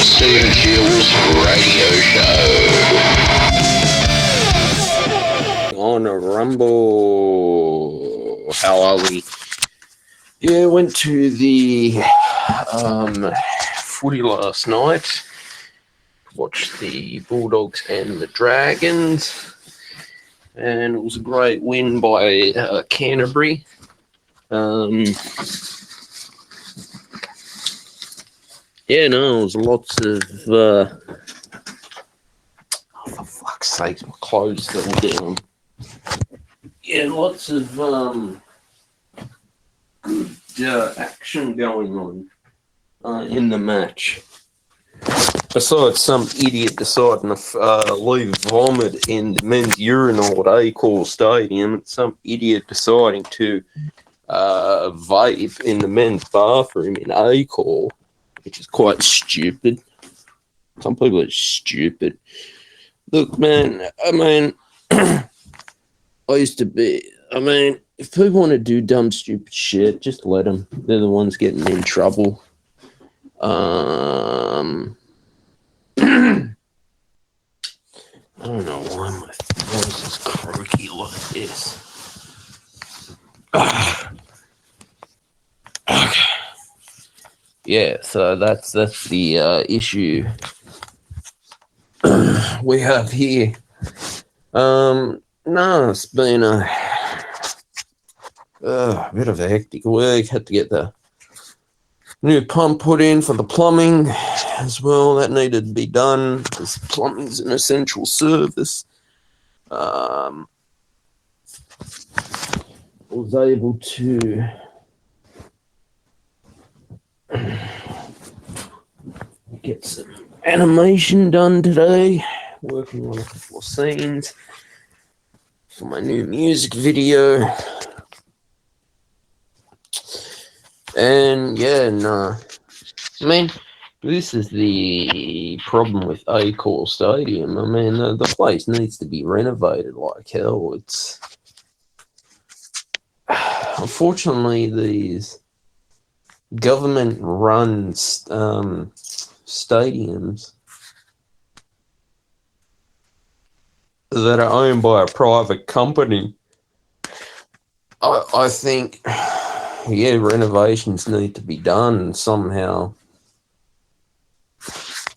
Stephen Jules Radio Show. On a rumble. How are we? Yeah, went to the footy last night. Watched the Bulldogs and the Dragons. And it was a great win by Canterbury. Yeah, no, it was lots of, oh, for fuck's sake, my clothes fell down. Yeah, lots of good action going on in the match. Besides some idiot deciding to leave vomit in the men's urinal at Acor Stadium, and some idiot deciding to vape in the men's bathroom in Acor, which is quite stupid. Some people are stupid. Look, man, I mean, I used to be, if people want to do dumb, stupid shit, just let them. They're the ones getting in trouble. I don't know why my voice is croaky like this. Okay. Yeah, so that's the issue we have here. No, it's been a bit of a hectic week. Had to get the new pump put in for the plumbing as well. That needed to be done because plumbing's an essential service. Was able to get some animation done today, working on a couple of scenes for my new music video. And yeah, no, I mean, this is the problem with Acor Stadium. I mean, the place needs to be renovated like hell. It's unfortunately these government-run stadiums that are owned by a private company. I think, yeah, renovations need to be done somehow.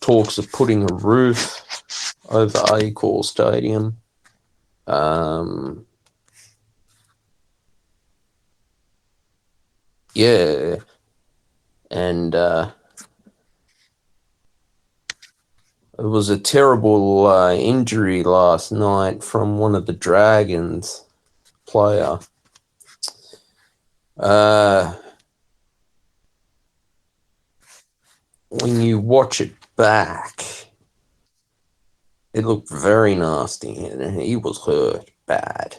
Talks of putting a roof over Acor Stadium. Yeah, and it was a terrible injury last night from one of the Dragons player. When you watch it back, it looked very nasty, and he was hurt bad,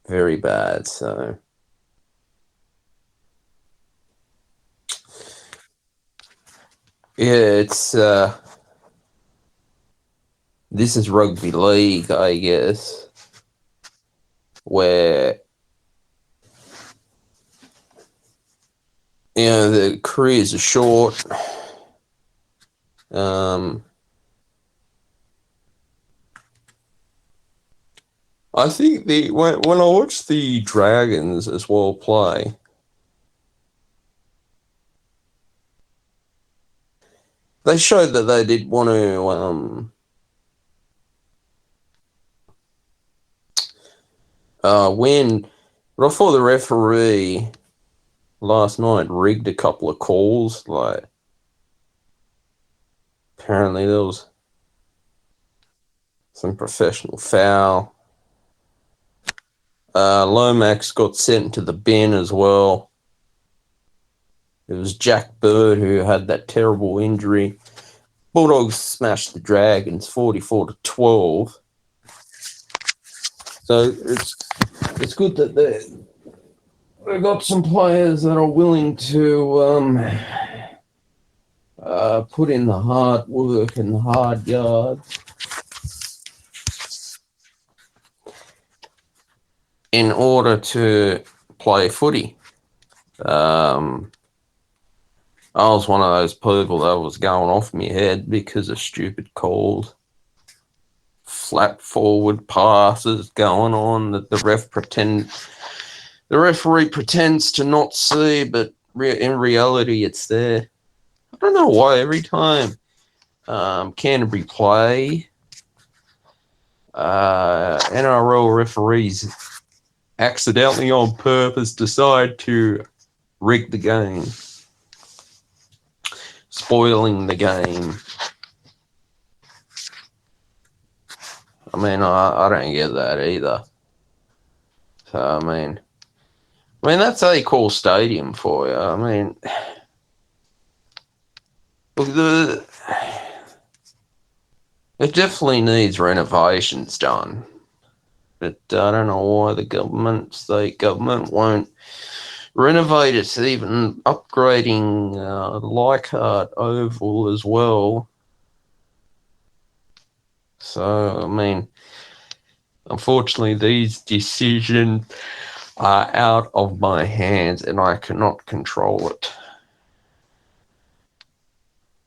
very bad. So yeah, it's this is rugby league, I guess, where the careers are short. I think when I watched the Dragons as well play, they showed that they did want to win, but I thought the referee last night rigged a couple of calls. Like, apparently there was some professional foul. Lomax got sent to the bin as well. It was Jack Bird who had that terrible injury. Bulldogs smashed the Dragons 44-12. So it's good that they've got some players that are willing to put in the hard work and the hard yards in order to play footy. I was one of those people that was going off my head because of stupid calls. Flat forward passes going on that the referee pretends to not see, but in reality it's there. I don't know why every time Canterbury play, NRL referees accidentally on purpose decide to rig the game, spoiling the game. I mean, I don't get that either. So, I mean, that's a cool stadium for you. I mean, look, it definitely needs renovations done. But I don't know why the state government won't renovate it, even upgrading Leichhardt Oval as well. So, I mean, unfortunately, these decisions are out of my hands and I cannot control it.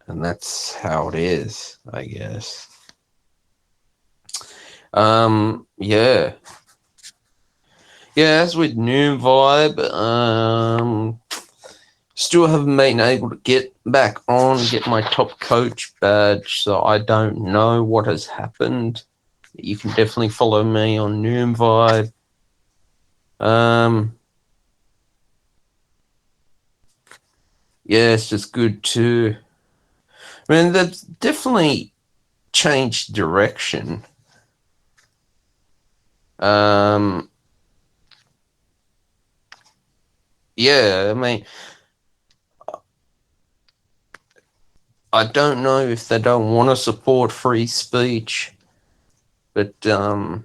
And that's how it is, I guess. Yeah. Yeah, as with New Vibe, still haven't been able to get back on, get my top coach badge, so I don't know what has happened. You can definitely follow me on Noom Vibe. Yeah, it's just good to. I mean, that's definitely changed direction. Yeah, I mean, I don't know if they don't want to support free speech, but yeah,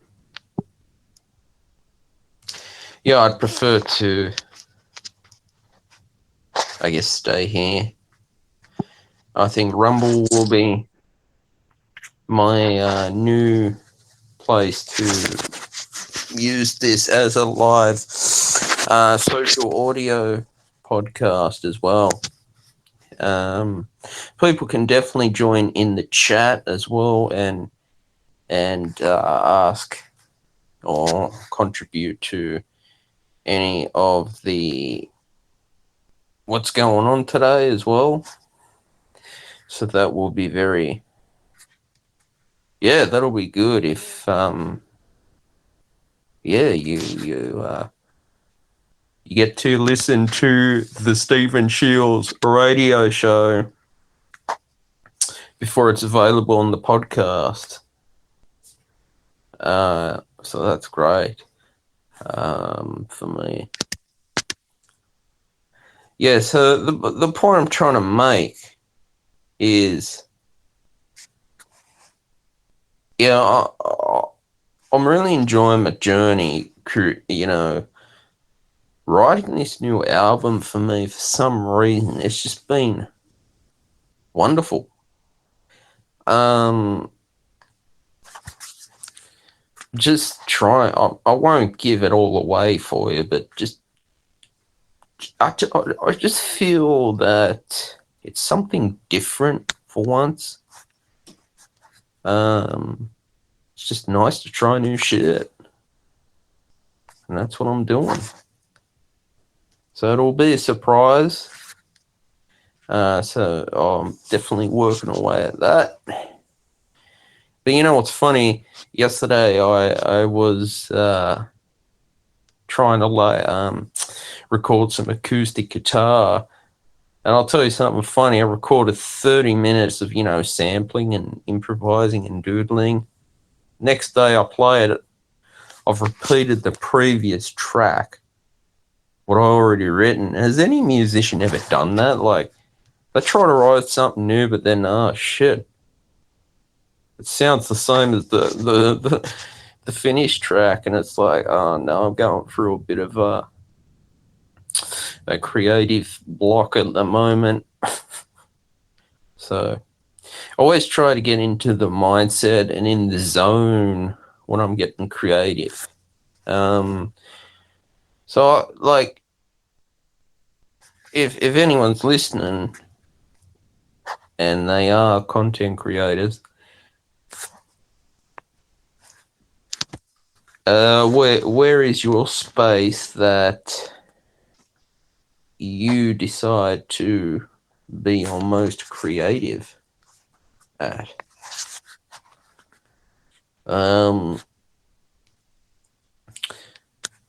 I'd prefer to, I guess, stay here. I think Rumble will be my new place to use this as a live social audio podcast as well. People can definitely join in the chat as well and ask or contribute to any of the what's going on today as well. So that will be that'll be good if you get to listen to the Stephen Shields radio show before it's available on the podcast. So that's great for me. Yeah, so the point I'm trying to make is, I'm really enjoying my journey, writing this new album for me. For some reason, it's just been wonderful. Just try. I won't give it all away for you, but I just feel that it's something different for once. It's just nice to try new shit, and that's what I'm doing. So it'll be a surprise. So I'm definitely working away at that. But you know what's funny? Yesterday I was trying to record some acoustic guitar, and I'll tell you something funny. I recorded 30 minutes of sampling and improvising and doodling. Next day I played it. I've repeated the previous track, what I already written. Has any musician ever done that? Like, they try to write something new, but then shit, it sounds the same as the finished track, and it's like, oh no, I'm going through a bit of a creative block at the moment. So I always try to get into the mindset and in the zone when I'm getting creative. So like, if anyone's listening and they are content creators. Where is your space that you decide to be your most creative at? I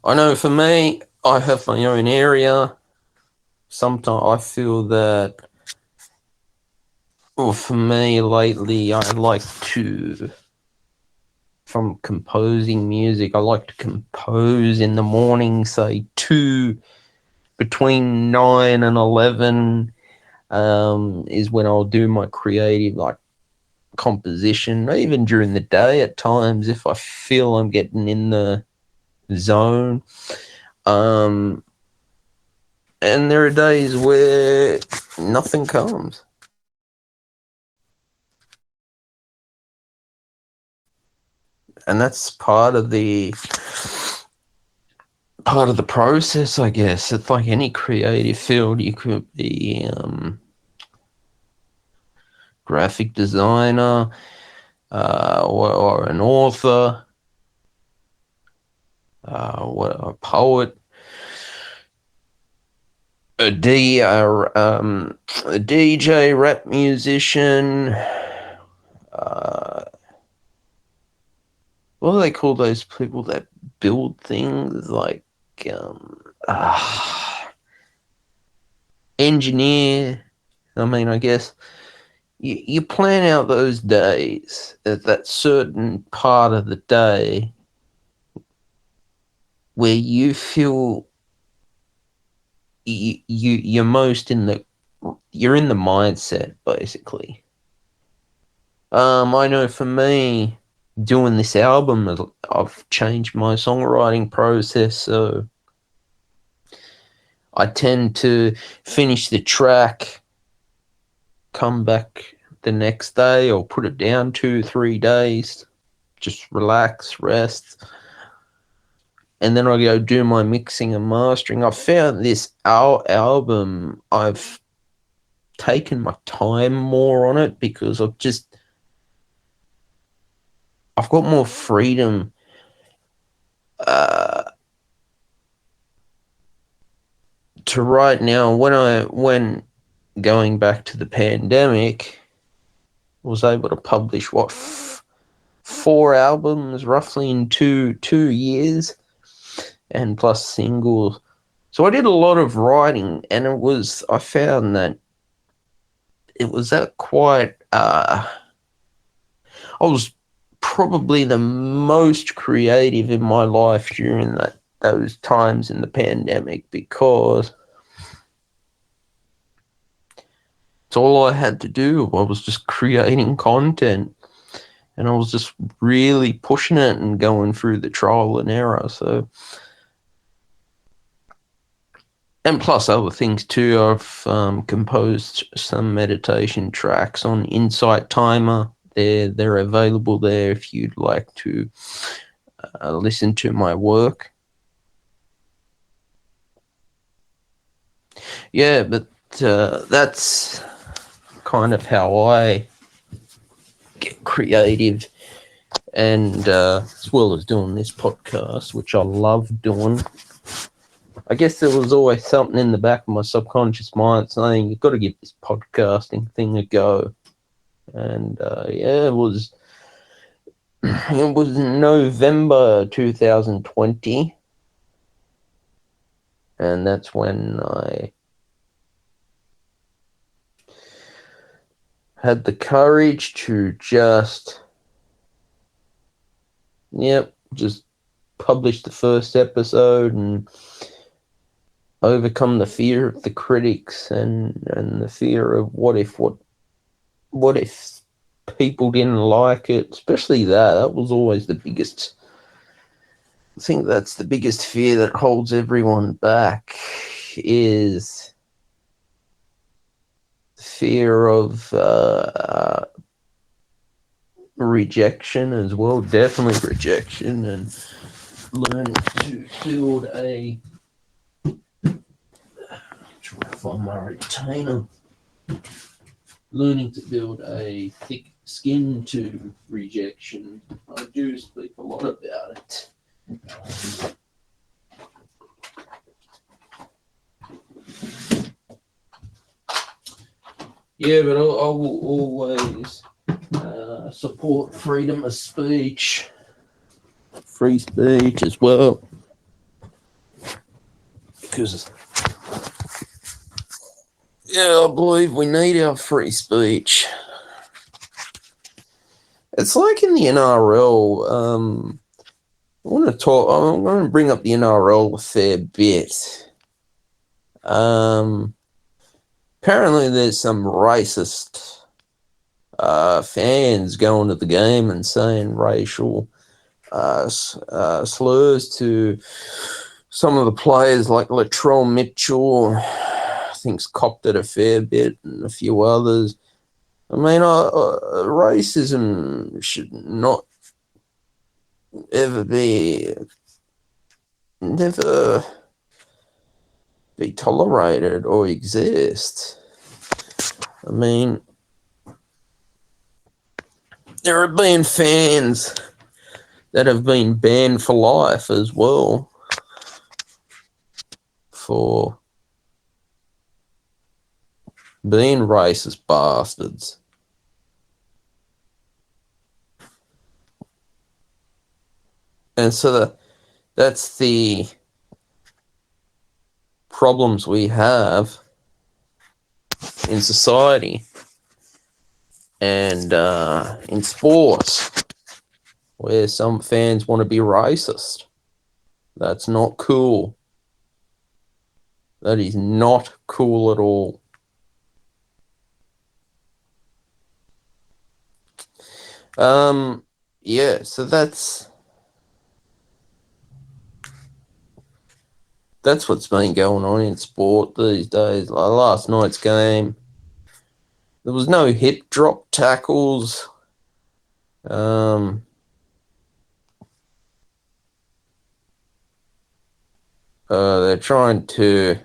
know for me, I have my own area. Sometimes I feel that, well, for me lately, I like to, from composing music, I like to compose in the morning, say between 9 and 11 is when I'll do my creative, like, composition, even during the day at times if I feel I'm getting in the zone. And there are days where nothing comes. And that's part of the process, I guess. It's like any creative field. You could be graphic designer, or an author, a poet, a DJ, rap musician. What do they call those people that build things, like engineer? I mean, I guess you plan out those days at that certain part of the day where you feel you're most you're in the mindset, basically. I know for me, doing this album, I've changed my songwriting process, so I tend to finish the track, come back the next day, or put it down 2-3 days, just relax, rest, and then I go do my mixing and mastering. I found this album, I've taken my time more on it because I've got more freedom to write now. When going back to the pandemic, I was able to publish 4 albums roughly in two years, and plus singles. So I did a lot of writing, and I found that it was quite. I was probably the most creative in my life during those times in the pandemic, because it's all I had to do. I was just creating content, and I was just really pushing it and going through the trial and error. So, and plus other things too. I've composed some meditation tracks on Insight Timer. They're available there if you'd like to listen to my work. Yeah, but that's kind of how I get creative, and as well as doing this podcast, which I love doing. I guess there was always something in the back of my subconscious mind saying, you've got to give this podcasting thing a go. And it was November 2020, and that's when I had the courage to just publish the first episode and overcome the fear of the critics and the fear of what if people didn't like it, especially that was always the biggest. I think that's the biggest fear that holds everyone back, is the fear of rejection as well. Definitely rejection, and learning to build try to find my retainer. learning to build a thick skin to rejection. I do speak a lot about it. Yeah, but I will always support freedom of speech. Free speech as well. Because, yeah, I believe we need our free speech. It's like in the NRL. I'm going to bring up the NRL a fair bit. Apparently there's some racist fans going to the game and saying racial slurs to some of the players, like Latrell Mitchell. I think's copped it a fair bit, and a few others. I mean, racism should not never be tolerated or exist. I mean, there have been fans that have been banned for life as well for being racist bastards. And so that's the problems we have in society and in sports, where some fans want to be racist. That's not cool. That is not cool at all. Yeah, so that's what's been going on in sport these days. Like last night's game, there was no hip drop tackles. They're trying to,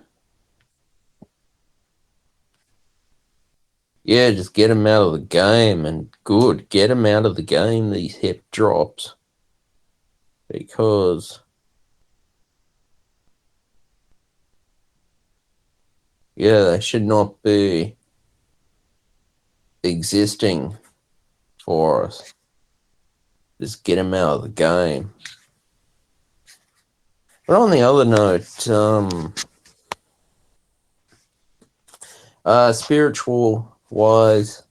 just get him out of the game, and good, get him out of the game, these hip drops, because they should not be existing for us. Just get him out of the game. But on the other note, spiritual wise,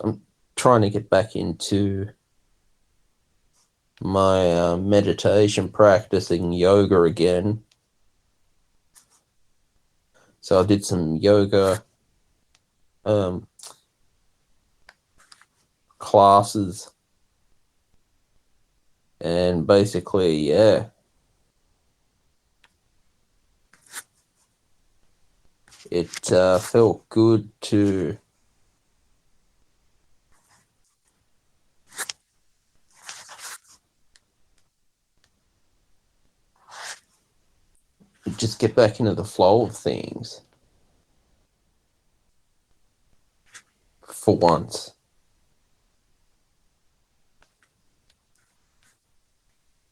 I'm trying to get back into my meditation, practicing yoga again. So I did some yoga classes, and basically, it felt good to just get back into the flow of things for once.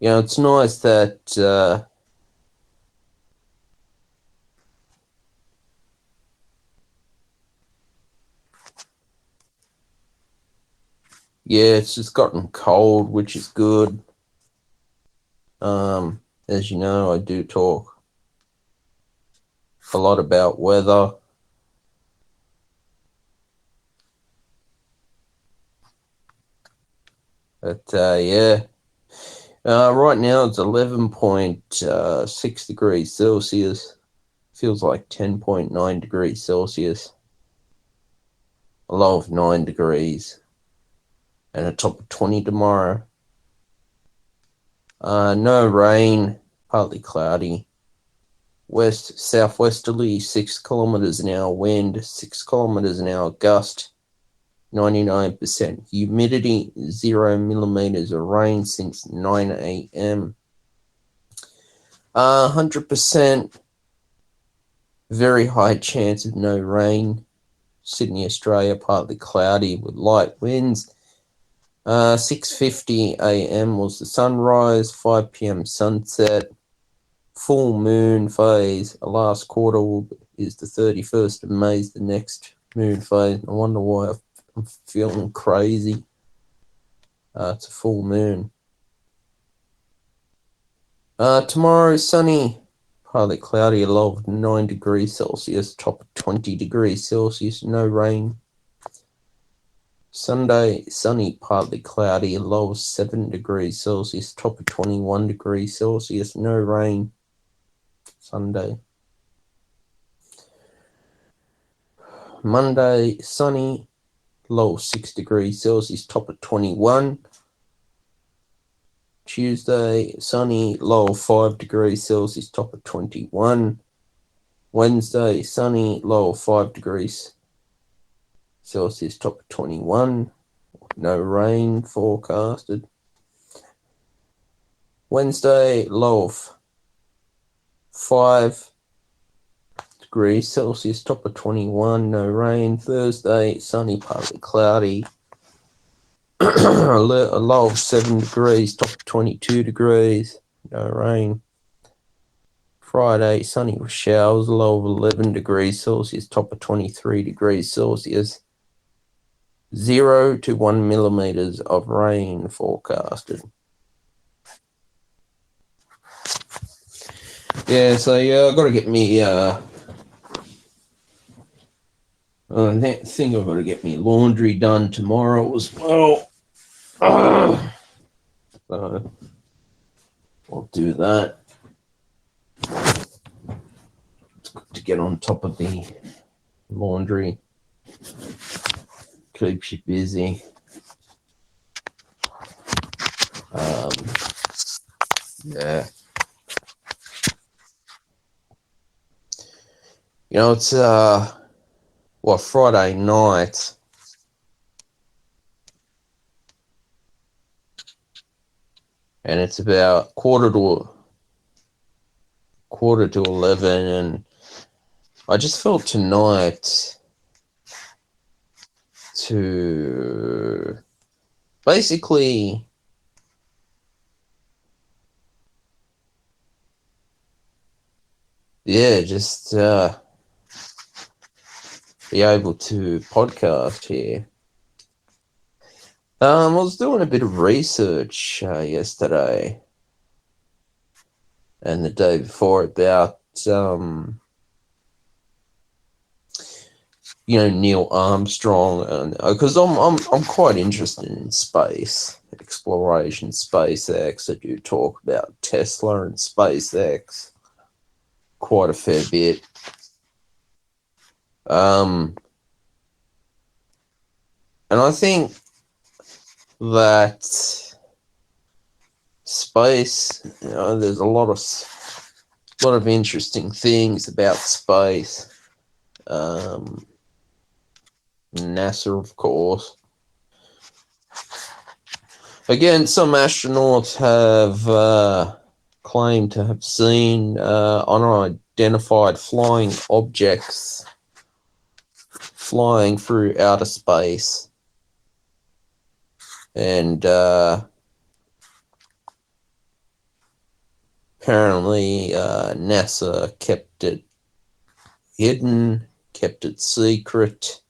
It's nice that it's just gotten cold, which is good. As you know, I do talk a lot about weather. But right now it's 11.6 degrees Celsius. Feels like 10.9 degrees Celsius. A low of 9 degrees. And a top of 20 tomorrow. No rain, partly cloudy. Southwesterly, 6 kilometers an hour wind, 6 kilometers an hour gust, 99% humidity, 0 millimeters of rain since 9 a.m. 100% very high chance of no rain Sydney, Australia, partly cloudy with light winds. 6:50 a.m. was the sunrise, 5 p.m. sunset, full moon phase. The last quarter is the 31st of May, is the next moon phase. I wonder why I'm feeling crazy. It's a full moon. Tomorrow, sunny, partly cloudy, a low of 9 degrees Celsius, top of 20 degrees Celsius, no rain. Sunday, sunny, partly cloudy, a low of 7 degrees Celsius, top of 21 degrees Celsius, no rain. Sunday. Monday, sunny, low of 6 degrees Celsius, top of 21. Tuesday, sunny, low of 5 degrees Celsius, top of 21. Wednesday, sunny, low of 5 degrees Celsius, top of 21. No rain forecasted. Wednesday, low of 5 degrees Celsius, top of 21. No rain. Thursday, sunny, partly cloudy. A low of 7 degrees, top of 22 degrees. No rain. Friday, sunny with showers, low of 11 degrees Celsius, top of 23 degrees Celsius. 0 to 1 millimeters of rain forecasted. Yeah, so I've got to get me, I think I've got to get me laundry done tomorrow as well. So I'll do that. It's good to get on top of the laundry. Keeps you busy. Yeah. You know, it's Friday night. And it's about quarter to 11, and I just felt tonight to basically just be able to podcast here. I was doing a bit of research yesterday and the day before about Neil Armstrong, and because I'm quite interested in space exploration, SpaceX. I do talk about Tesla and SpaceX quite a fair bit. And I think that space, there's a lot of interesting things about space. NASA, of course. Again, some astronauts have claimed to have seen unidentified flying objects flying through outer space. And apparently NASA kept it hidden, kept it secret.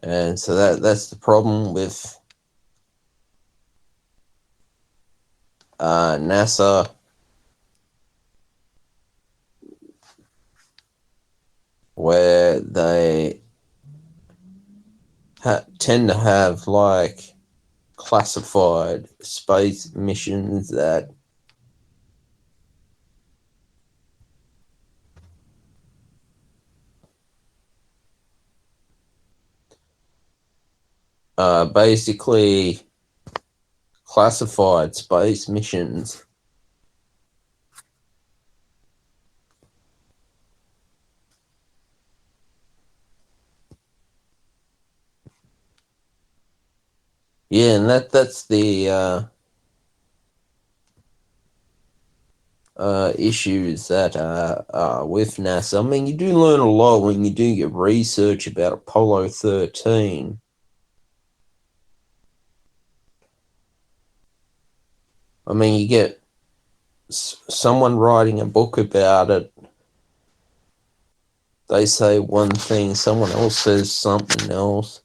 And so that's the problem with NASA. Where they tend to have like classified space missions that basically classified space missions. Yeah, and that's the issues that are with NASA. I mean, you do learn a lot when you do your research about Apollo 13. I mean, you get someone writing a book about it. They say one thing, someone else says something else.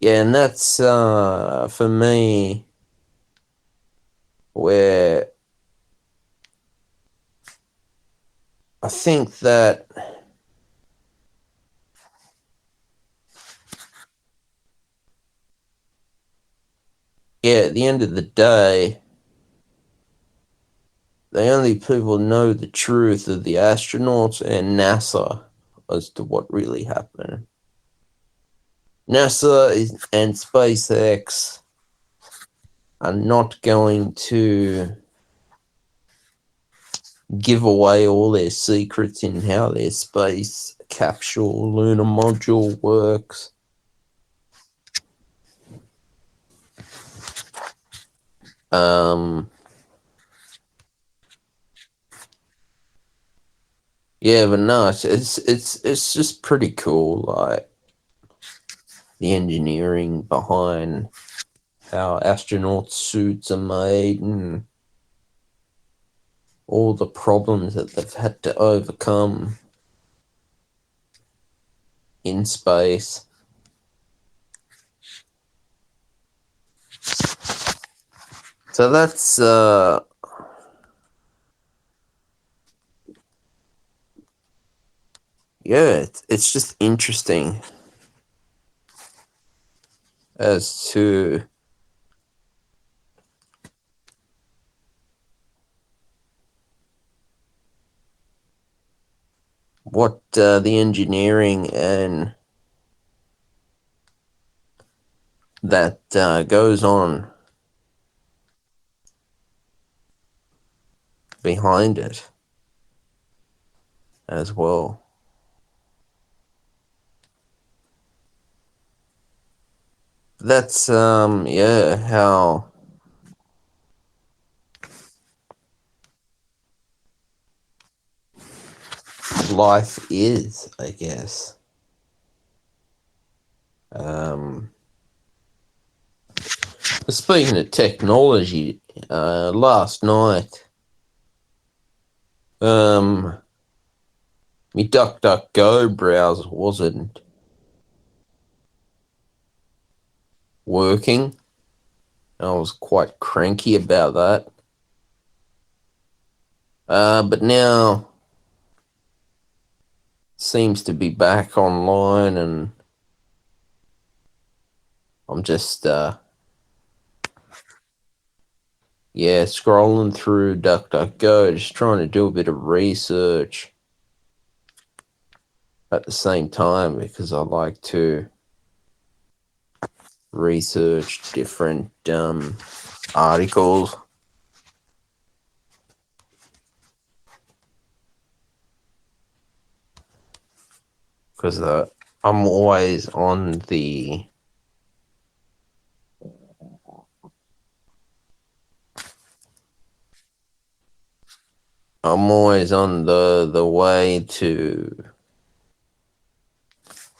Yeah, and that's for me where I think that at the end of the day, the only people know the truth are the astronauts and NASA as to what really happened. NASA and SpaceX are not going to give away all their secrets in how their space capsule lunar module works. Yeah, but no, it's just pretty cool, like the engineering behind how astronaut suits are made and all the problems that they've had to overcome in space. So that's yeah, it's just interesting as to what the engineering and that goes on behind it as well. That's yeah, how life is, I guess. Speaking of technology, last night, my DuckDuckGo browser wasn't working. I was quite cranky about that. But now seems to be back online, and I'm just scrolling through DuckDuckGo, just trying to do a bit of research at the same time because I like to research different articles. Because I'm always on the way to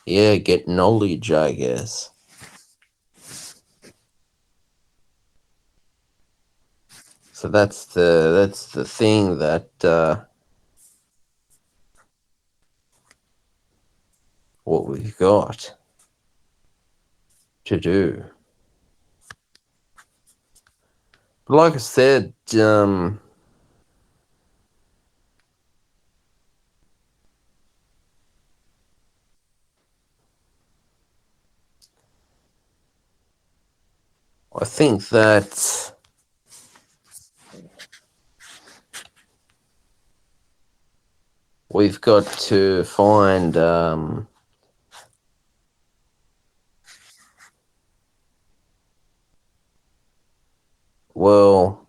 get knowledge, I guess. So that's the thing that what we've got to do. But like I said, I think that we've got to find well,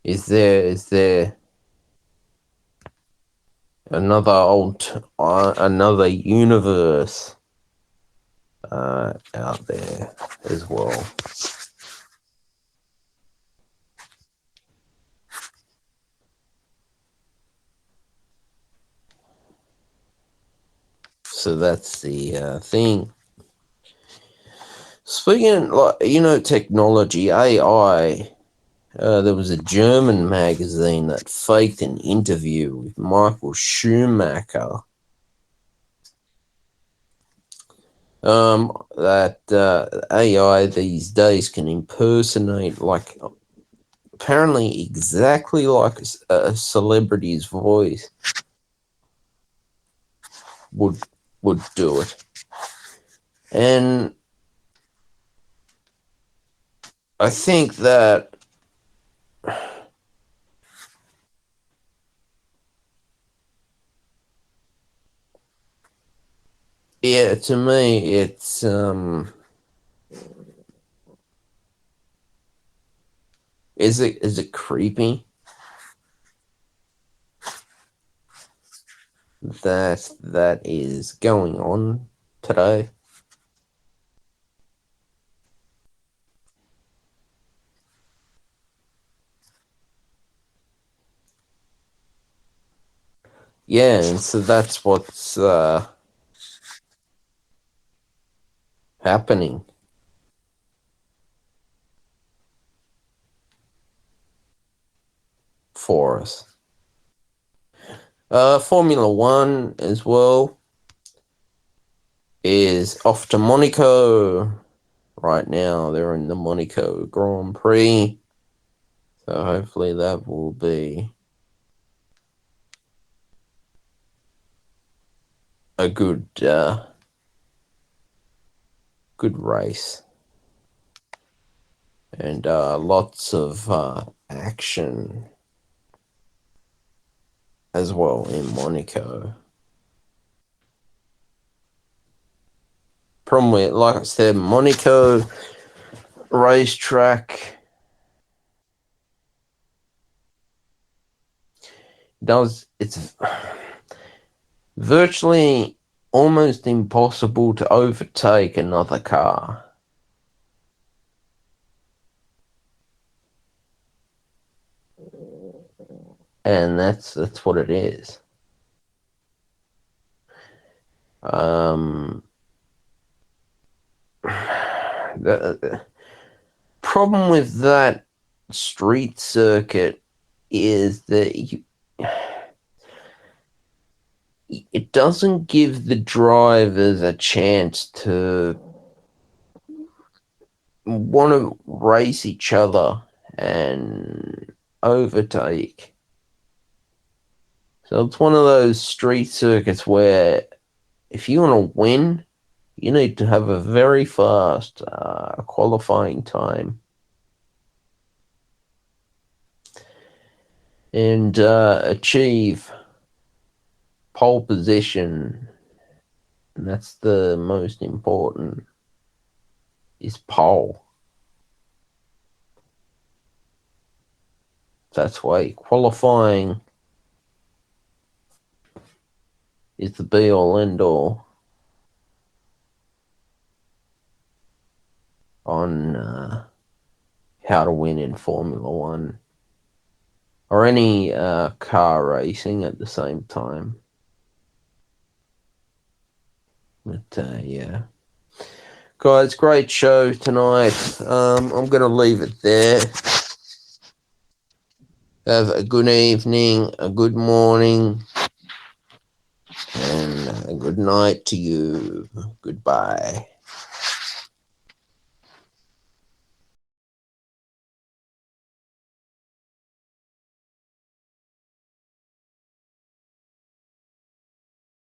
is there another universe out there as well. So that's the thing. Speaking technology, AI. There was a German magazine that faked an interview with Michael Schumacher. That AI these days can impersonate, apparently exactly like a celebrity's voice would do it. And I think that to me it's is it creepy that is going on today? Yeah, and so that's what's happening for us. Formula One as well is off to Monaco right now. They're in the Monaco Grand Prix, so hopefully that will be a good race, and lots of action as well in Monaco. Problem with, like I said, Monaco racetrack it's virtually almost impossible to overtake another car. And that's what it is. The problem with that street circuit is that it doesn't give the drivers a chance to want to race each other and overtake. So it's one of those street circuits where if you want to win, you need to have a very fast qualifying time and achieve pole position. And that's the most important, is pole. That's why qualifying is the be all end all on how to win in Formula One or any car racing at the same time. But yeah, guys, great show tonight. I'm going to leave it there. Have a good evening, a good morning, and a good night to you. Goodbye.